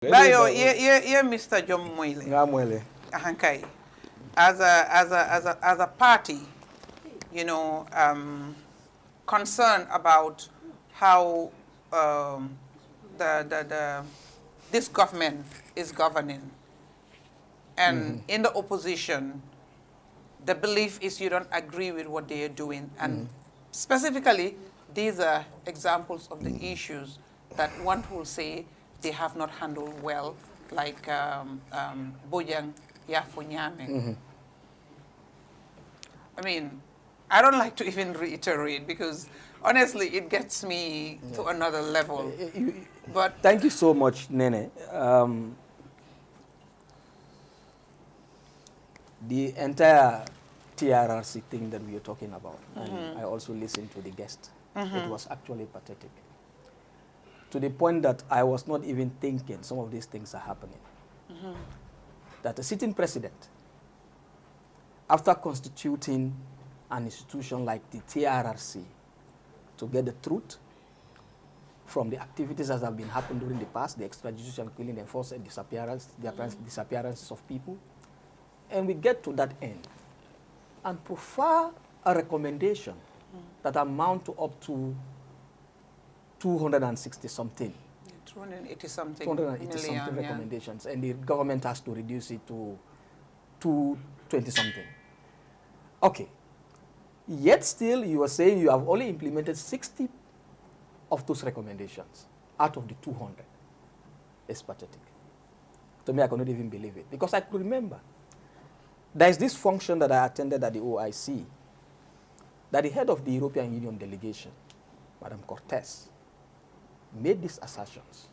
Bayo, yeah, Mr. John Moile. Yeah, Moile. Okay. As a party, you know, concerned about how this government is governing, and in the opposition, the belief is you don't agree with what they are doing, and specifically, these are examples of the issues that one will say they have not handled well, like Bojang Yafunyame. I mean, I don't like to even reiterate because honestly, it gets me to another level. But thank you so much, Nene. The entire TRRC thing that we are talking about, and I also listened to the guest. It was actually pathetic. To the point that I was not even thinking some of these things are happening. That a sitting president, after constituting an institution like the TRRC to get the truth from the activities that have been happening during the past, the extrajudicial killing, the enforced disappearances of people, and we get to that end and prefer a recommendation that amount to up to 260 something. 280 something. 280 million, something recommendations, and the government has to reduce it to 220 something. Okay. Yet still, you are saying you have only implemented 60 of those recommendations out of the 200. It's pathetic. To me, I cannot even believe it. Because I could remember, there is this function that I attended at the OIC, that the head of the European Union delegation, Madam Cortez, made these assertions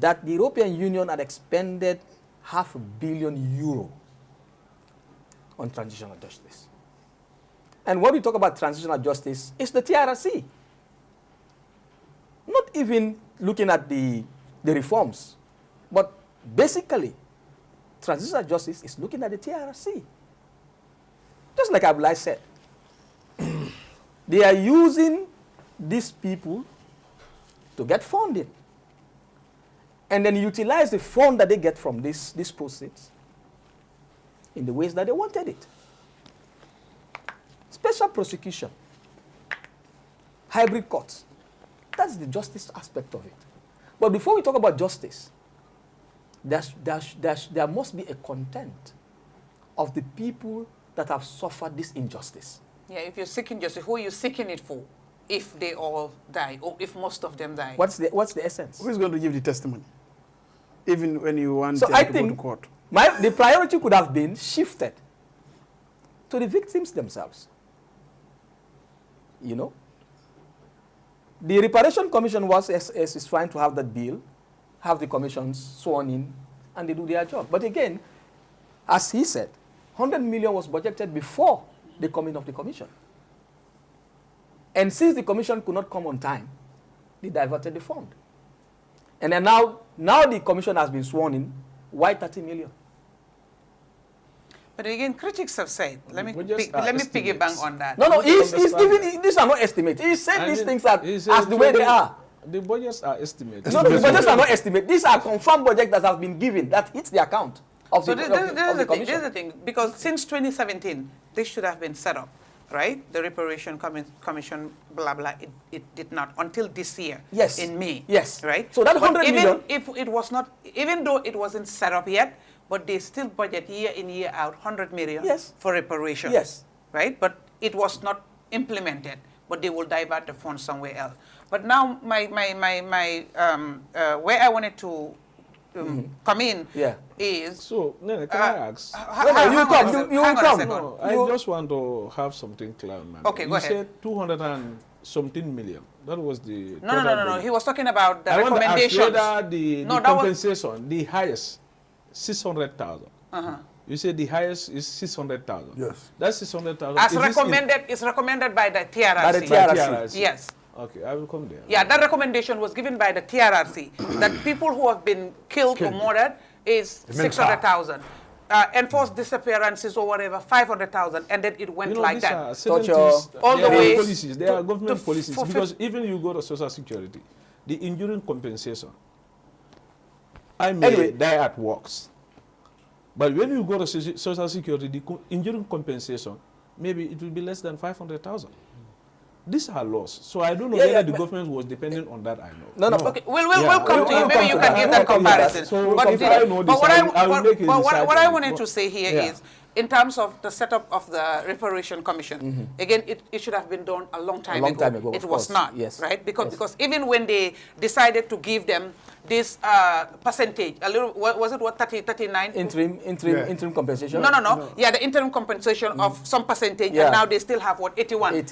that the European Union had expended €500 million on transitional justice. And when we talk about transitional justice, it's the TRRC. Not even looking at the reforms, but basically, transitional justice is looking at the TRRC. Just like Abdullah said, they are using these people to get funding and then utilize the fund that they get from these proceeds in the ways that they wanted it. Special prosecution, hybrid courts, that's the justice aspect of it. But before we talk about justice, there must be a content of the people that have suffered this injustice. Yeah, if you're seeking justice, who are you seeking it for? If they all die, or if most of them die? What's the essence? Who is going to give the testimony? Even when you want to go to court. The priority could have been shifted to the victims themselves. You know? The Reparation Commission is trying to have that bill, have the commissions sworn in, and they do their job. But again, as he said, 100 million was budgeted before the coming of the commission. And since the commission could not come on time, they diverted the fund. And then now the commission has been sworn in. Why 30 million? But again, critics have said, let me piggyback on that. No, he's giving, these are not estimates. He said these things as the way they are. The budgets are estimates. No, the budgets are not estimates. These are confirmed budgets that have been given, that hits the account of the commission. Here's the thing, because since 2017, this should have been set up. Right? The Reparation Commission, blah, blah, it did not until this year. Yes. In May. Yes. Right? So that 100 million. If it was not, even though it wasn't set up yet, but they still budget year in, year out 100 million for reparation. Yes. Right? But it was not implemented, but they will divert the funds somewhere else. But now where I wanted to come in is... So, Nene, can I ask? You come. No, I just want to have something clear, man. Okay, go ahead. You said 200 and something million. That was the... No. He was talking about the recommendations. I want to ask whether the compensation, the highest, 600,000. You said the highest is 600,000. Yes. That's 600,000. As recommended, it's recommended by the TRRC. By the TRRC. Yes. Okay, I will come there. Yeah, that recommendation was given by the TRRC that people who have been killed or murdered is 600,000. Enforced disappearances or whatever, 500,000, and then it went like that. All the way. Policies. They are government policies because even you go to Social Security, the injury compensation I may Anyway. die at works. But when you go to Social Security, the injury compensation, maybe it will be less than 500,000. These are laws. So I don't know whether the government was dependent on that, I know. No. Okay, we'll come to you. Maybe you can give that comparison. So But if I know this, what I wanted to say here is, in terms of the setup of the Reparation Commission, again, it should have been done a long time ago. It was not, right? Because even when they decided to give them this percentage, a little, was it what, 39? Interim compensation? No. Yeah, the interim compensation of some percentage, and now they still have what, 81?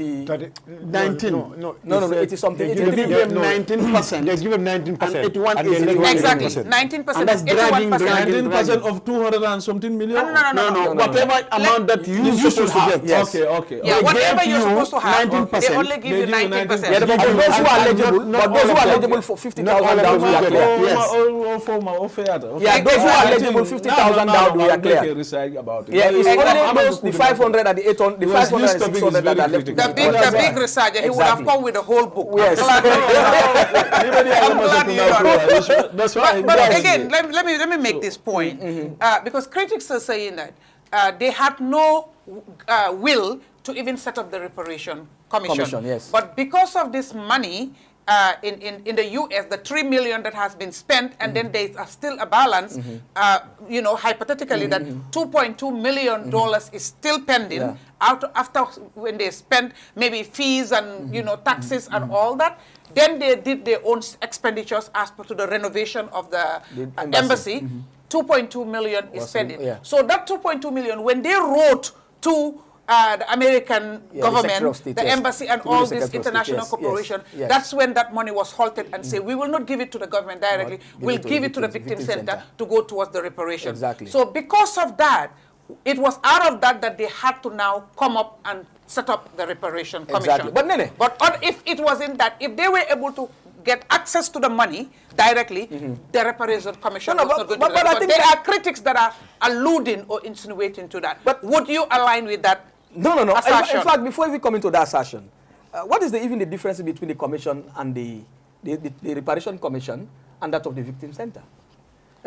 19. No, 80 something. They give them 19%. They give them 19%. And 81 is exactly 19%. And that's dragging 19% of 200 and something million? No. Whatever amount that you supposed to get. Yes. Okay. Yeah, whatever you're supposed to have, 19%. they only give you 19%. Yeah, but those who are eligible, for 50,000 down, we are clear. Yeah, those who are eligible 50,000 down, we are clear. Yeah, it's only those, the 500 and the 800, the 500 and 600 that are left. The big researcher, he would have come with a whole book. Yes. I'm glad you are. That's why. But again, let me make this point, because critics are saying that they had no will to even set up the Reparation Commission. Yes. But because of this money in the U.S., the $3 million that has been spent, and then there is still a balance, hypothetically, that $2.2 million is still pending after when they spent maybe fees and, taxes and all that. Then they did their own expenditures as per to the renovation of the embassy. 2.2 million is pending. Yeah. So that 2.2 million, when they wrote to the American government, the embassy, and all these international corporations, that's when that money was halted and say, we will not give it to the government directly, we'll give it to the victim center to go towards the reparation. Exactly. So because of that, it was out of that they had to now come up and set up the Reparation Commission. Exactly. But if it wasn't that, if they were able to get access to the money directly, the Reparation Commission was not going to do that. But there are critics that are alluding or insinuating to that. But would you align with that? No. Assertion? In fact, before we come into that assertion, what is even the difference between the commission and the Reparation Commission and that of the Victim Center?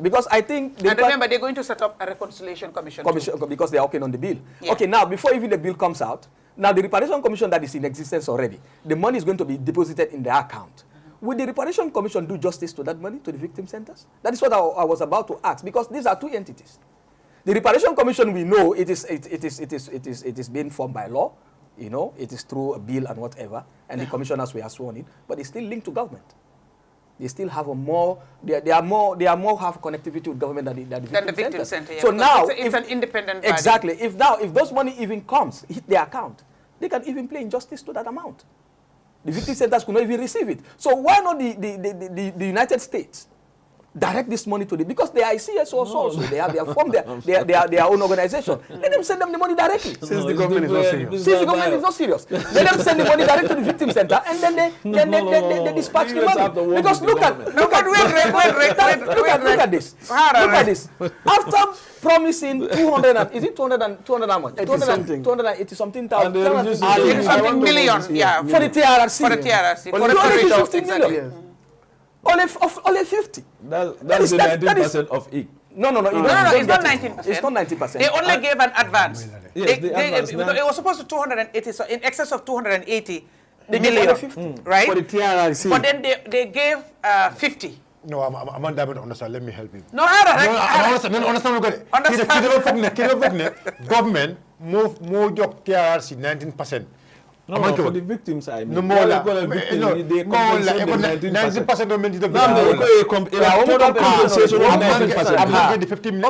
Because I think... And remember, they're going to set up a Reconciliation Commission because they are working on the bill. Yeah. Okay, now, before even the bill comes out, now the Reparation Commission that is in existence already, the money is going to be deposited in their account. Will the Reparation Commission do justice to that money, to the victim centers? That is what I was about to ask, because these are two entities. The Reparation Commission, we know it is being formed by law, it is through a bill and whatever, and the commissioners were sworn in, but it's still linked to government. They still have they are more have connectivity with government than the victim center. Yeah, so now it's an independent body. Exactly. If those money even comes, hit their account, they can even play injustice to that amount. The victim centers could not even receive it. So why not the United States direct this money to because they are CSOs also. They have formed their own organization. Let them send them the money directly. Since the government is not serious. Since the government is not serious. Let them send the money direct to the victim center, and then they dispatch the money. Because look at this. Look at this. After promising 280 something thousand million, for the TRRC. For the TRRC. For the 50 million. Only 50. That's the 19% of it. No, it's not 19%. It's not 90%. They only gave an advance. Yes, it was supposed to 280, so in excess of 280 they million, gave 50. right? For the TRRC. But then they gave 50. No, I'm not able to understand. Let me help you. No, Government move your TRRC 19%. No, for the victims, I mean. No more. They compensate them 19% of the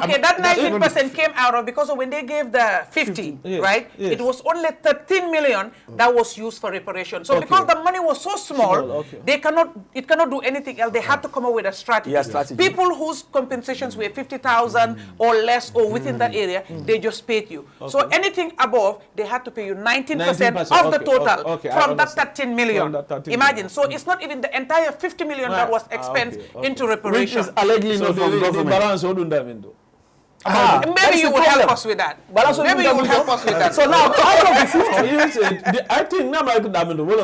Okay, that 19% came out of because when they gave the 50, right? Yes. It was only 13 million that was used for reparation. So because the money was so small, it cannot do anything else. They had to come up with a strategy. People whose compensations were 50,000 or less or within that area, they just paid you. So anything above, they had to pay you 19% of the total from that 13 million. Imagine. So it's not even the entire 50 million that was expended into reparation. Which is allegedly not from government. Maybe you will help us with that. Maybe you will help us with that. So now, out of the 50, I think now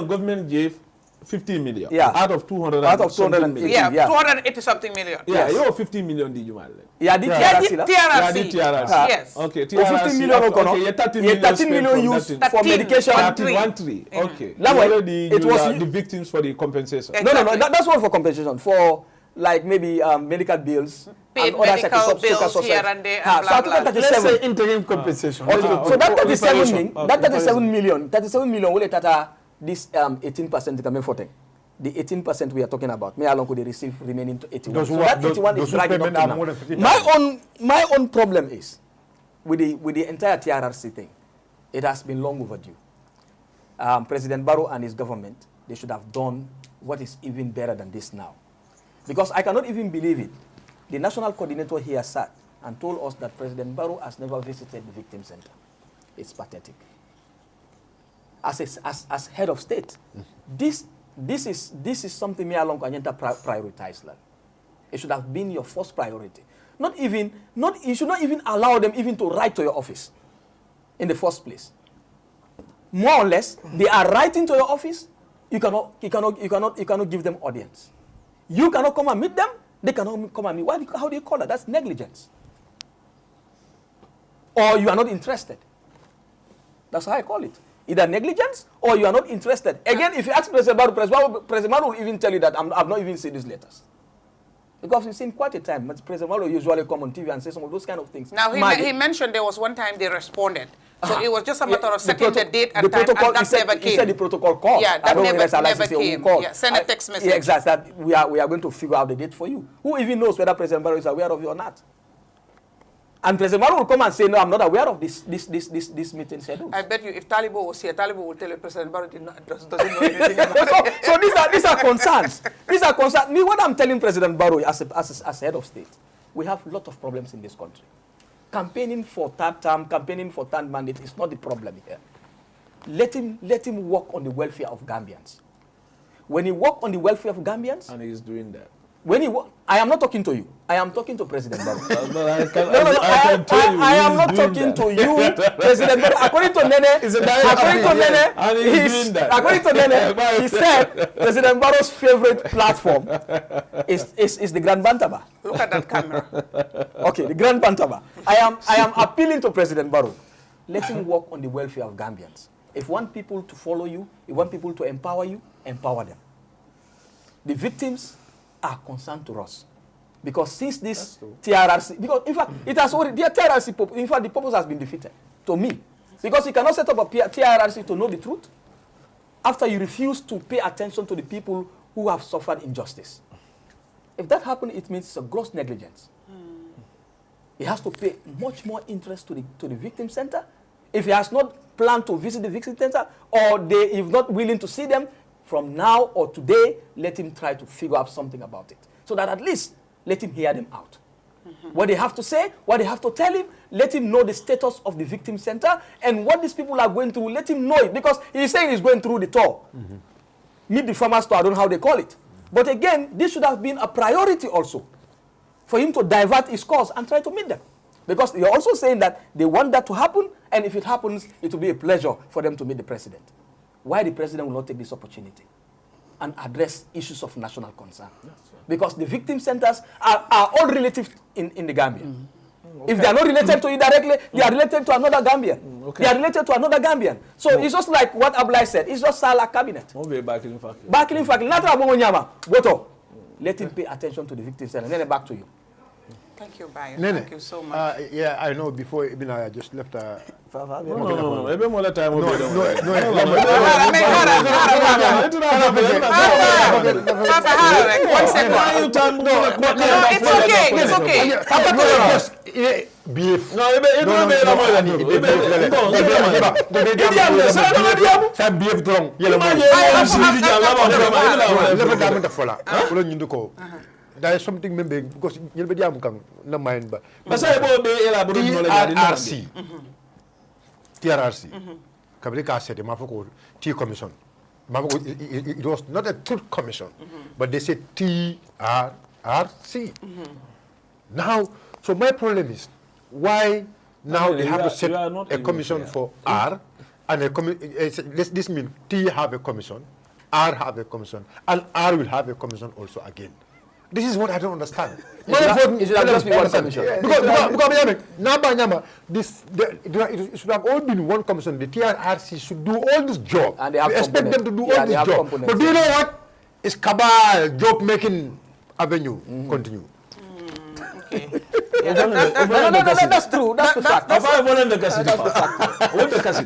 government gave 15 million. Yeah. Out of 200. Out of something 280. million. Yeah, Yeah. 280 something million. Yeah, Yes. you have 15 million did you man? Yeah, the Yeah, TRC. the la. Yeah, TRRC. the TRRC. Yes. Okay, Oh, 15 million after- kono. okay, yeah, 13 Yeah, million 13 spent million from used that for 13, medication. 13. Okay. That You way, already it you was- are the victims for the compensation. Ex- No, Exactly. that's not for compensation. For like maybe medical bills Paid and other medical social bills social- here and there and Ha, blah, so I took blah. that Let's say 37. interim compensation. Okay, Ah, so that okay. 37 Reparation. million, Okay. that 37 million will tata this 18% coming for them. The 18% we are talking about. Me along could they receive remaining to 81. Those So who that are- those- 81 those is whose dragging up payment to are now. more than 50,000. My own problem is with the entire TRRC thing. It has been long overdue. President Barrow and his government, they should have done what is even better than this now. Because I cannot even believe it. The national coordinator here sat and told us that President Barrow has never visited the victim center. It's pathetic. As head of state, this is something me along Kanyenta prioritize. It should have been your first priority. You should not even allow them even to write to your office in the first place. More or less, they are writing to your office. You cannot give them audience. You cannot come and meet them. They cannot come and meet. How do you call that? That's negligence. Or you are not interested. That's how I call it. Either negligence or you are not interested. Again, if you ask President Barrow will even tell you that I've not even seen these letters. Because we've seen quite a time. President Barrow usually come on TV and say some of those kind of things. Now, he mentioned there was one time they responded. So it was just a matter of setting the date and time, and that never came. He said the protocol called. Yeah, that never say, came. called. Yeah, send a text message. Yeah, exactly. That we are going to figure out the date for you. Who even knows whether President Barrow is aware of it or not? And President Barrow will come and say, no, I'm not aware of this meeting schedule. I bet you if Taliban was here, Taliban will tell you President Barrow doesn't know anything about it. So these are concerns. These are concerns. Me, what I'm telling President Barrow as head of state, we have a lot of problems in this country. Campaigning for third term, campaigning for third mandate is not the problem here. Let him work on the welfare of Gambians. When he work on the welfare of Gambians, And he's doing that. I am not talking to you. I am talking to President Barrow. But I can, No, I can tell you, I am he's not doing talking that. to you, President Barrow. According to Nene, And he's doing that. according to Nene, he said President Barrow's favorite platform is the Grand Bantaba. Look at that camera. Okay, the Grand Bantaba. I am appealing to President Barrow. Let him work on the welfare of Gambians. If you want people to follow you, if you want people to empower you, empower them. The victims are concerned to us. Because since this TRRC, because in fact, it has already, the TRRC, in fact, the purpose has been defeated, to me. Because you cannot set up a TRRC to know the truth after you refuse to pay attention to the people who have suffered injustice. If that happens, it means it's a gross negligence. He has to pay much more interest to the victim center. If he has not planned to visit the victim center, or they is not willing to see them, from now or today, let him try to figure out something about it. So that at least, let him hear them out. What they have to say, what they have to tell him, let him know the status of the victim center, and what these people are going through, let him know it. Because he's saying he's going through the tour. Meet the farmer's tour, I don't know how they call it. But again, this should have been a priority also, for him to divert his course and try to meet them. Because they're also saying that they want that to happen, and if it happens, it will be a pleasure for them to meet the president. Why the president will not take this opportunity and address issues of national concern? Because the victim centers are all relative in the Gambia. Okay. If they are not related to you directly, they are related to another Gambian. Okay. They are related to another Gambian. So it's just like what Ablai said. It's just Salah cabinet. Backing faculty. Let him pay attention to the victim center. Then back to you. Thank you, Bayo. Nene, Thank you so much. yeah, I know before even I just left. No. Every more time. One second. No, it's okay. It's okay. Beef. No, there is something maybe because you'll be na mind but TRRC Kabrika said the T commission. It was not a truth commission, but they said TRRC. Now, so my problem is why now they have to set a commission for R and a this means T have a commission R have a commission, and R will have a commission also again. This is what I don't understand. It should have just been one commission. It should have all been one commission. The TRRC should do all this job. And they have we expect them to do all this job. components. But do you know what? It's cabal job making avenue. Continue. Okay. No, that's true. That's the fact. Apa yang boleh dekasi? What dekasi?